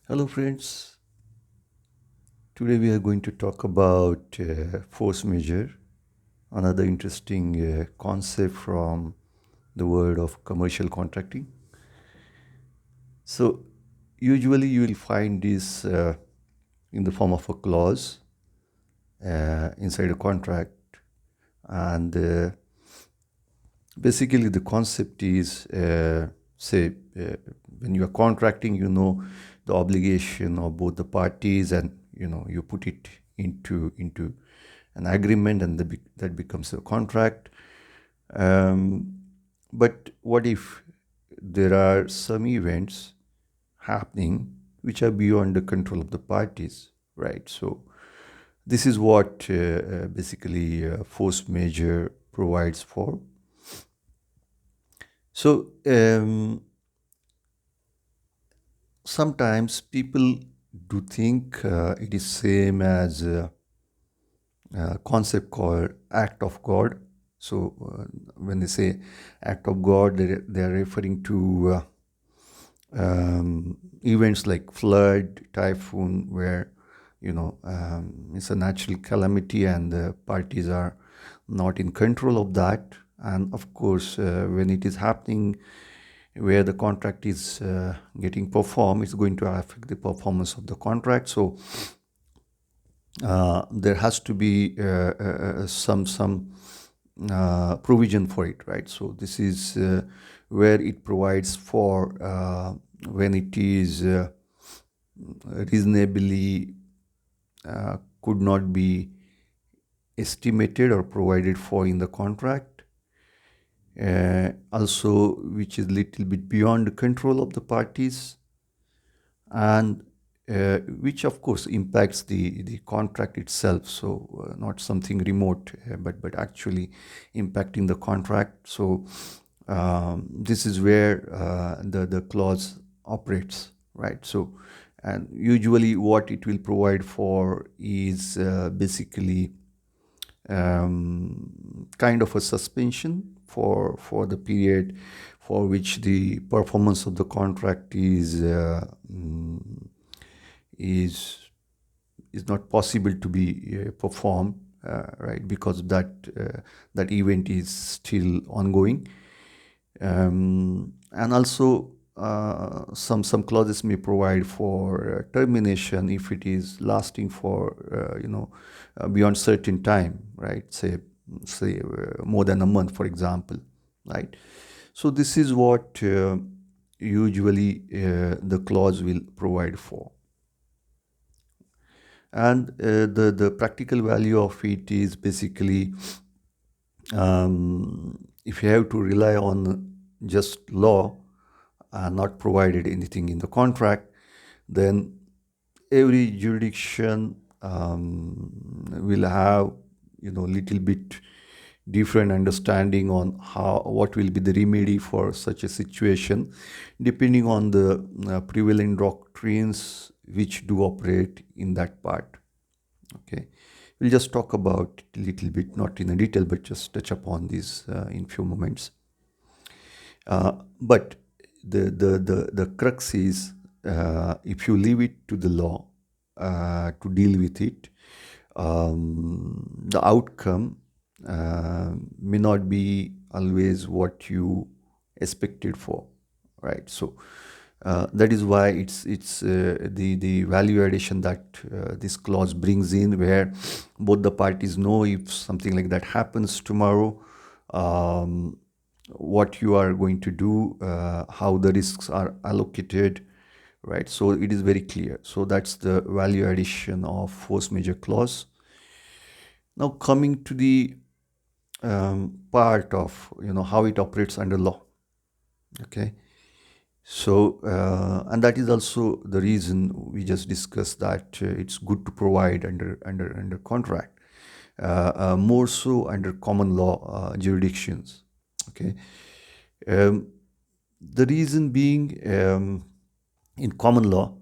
Hello, friends. Today we are going to talk about force majeure, another interesting concept from the world of commercial contracting. So, usually you will find this in the form of a clause inside a contract, and basically the concept is say, when you are contracting, the obligation of both the parties, and you put it into an agreement, and that becomes a contract. um, but what if there are some events happening which are beyond the control of the parties, right? So this is what basically force majeure provides for. So sometimes people do think it is same as a concept called act of God. So when they say act of God, they are referring to events like flood, typhoon, where it's a natural calamity and the parties are not in control of that. And of course, when it is happening where the contract is getting performed, it's going to affect the performance of the contract. So there has to be some provision for it, right? So this is where it provides for when it is reasonably could not be estimated or provided for in the contract, also which is little bit beyond the control of the parties, and which of course impacts the contract itself. So not something remote, but actually impacting the contract. So this is where the clause operates, right? So, and usually what it will provide for is basically kind of a suspension for the period for which the performance of the contract is is not possible to be performed, right? Because that event is still ongoing. And also some clauses may provide for termination if it is lasting for beyond certain time, right? Say more than a month, for example, right? So this is what usually the clause will provide for. And the practical value of it is basically, if you have to rely on just law and not provided anything in the contract, then every jurisdiction will have little bit different understanding on how what will be the remedy for such a situation, depending on the prevailing doctrines which do operate in that part. Okay, we'll just talk about it a little bit, not in a detail, but just touch upon this in few moments. But the crux is, if you leave it to the law to deal with it, the outcome may not be always what you expected for, right? So that is why it's the value addition that this clause brings in, where both the parties know if something like that happens tomorrow, um, what you are going to do, how the risks are allocated, right? So it is very clear. So that's the value addition of force majeure clause. Now coming to the part of how it operates under law. Okay, so and that is also the reason we just discussed that it's good to provide under contract, more so under common law jurisdictions. Okay, um, the reason being, in common law,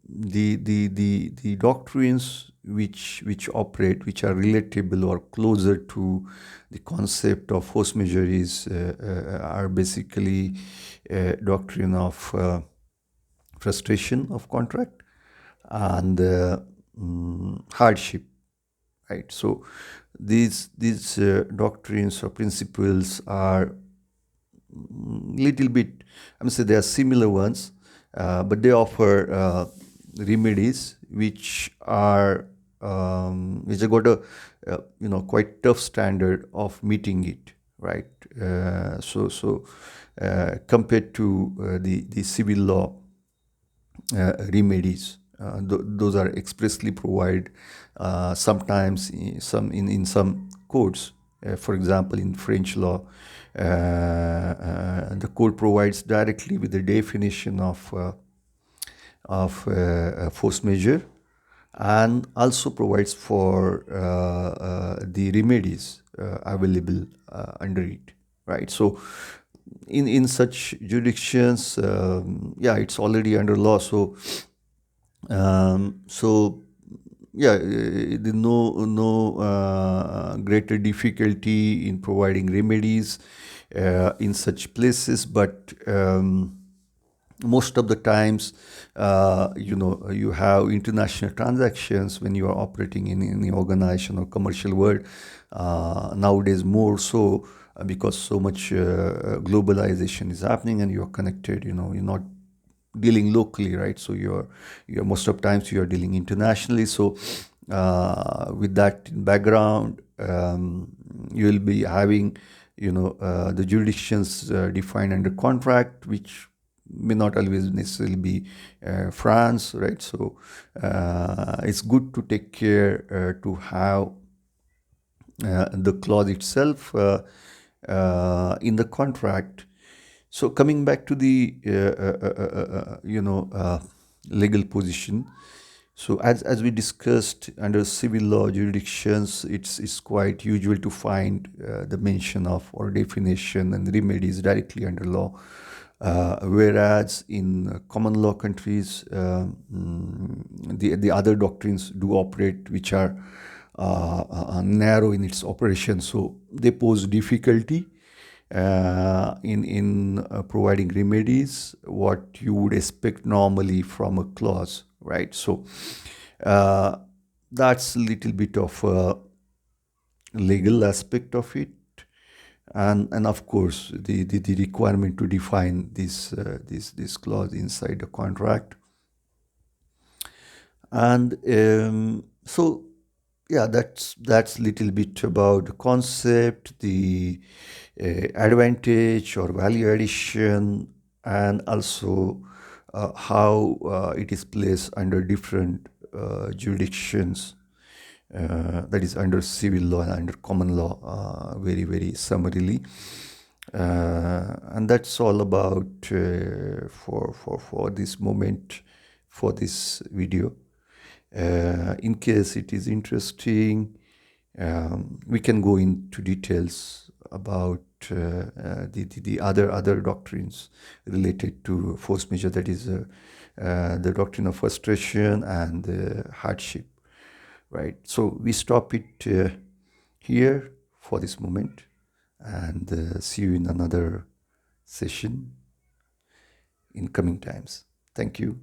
the doctrines which operate, which are relatable or closer to the concept of force majeure are basically doctrine of frustration of contract, and hardship, right? So these doctrines or principles are little bit, I mean, say they are similar ones, but they offer remedies which have got a quite tough standard of meeting it, right? Compared to the civil law remedies. Those are expressly provided sometimes in some codes. For example, in French law, the code provides directly with the definition of force majeure, and also provides for the remedies available under it, right? So in such jurisdictions, yeah, it's already under law. So yeah, the no greater difficulty in providing remedies in such places, but most of the times, you have international transactions when you are operating in the organization or commercial world, nowadays more so, because so much globalization is happening and you're connected, you're not dealing locally, right? So you're most of times you're dealing internationally. So with that in background, you will be having the jurisdictions defined under contract, which may not always necessarily be France, right? So it's good to take care to have the clause itself in the contract. So coming back to the legal position. So as we discussed, under civil law jurisdictions, it's quite usual to find the mention of or definition and remedies directly under law. Whereas in common law countries, the other doctrines do operate, which are narrow in its operation, so they pose difficulty in providing remedies what you would expect normally from a clause, right? So uh, that's a little bit of a legal aspect of it, and of course the requirement to define this clause inside the contract. And so yeah, that's little bit about the concept, the advantage or value addition, and also how it is placed under different jurisdictions, that is under civil law and under common law, very very summarily. And that's all about for this moment, for this video. In case it is interesting, we can go into details about the other doctrines related to force majeure, that is the doctrine of frustration and hardship, right? So we stop it here for this moment, and see you in another session in coming times. Thank you.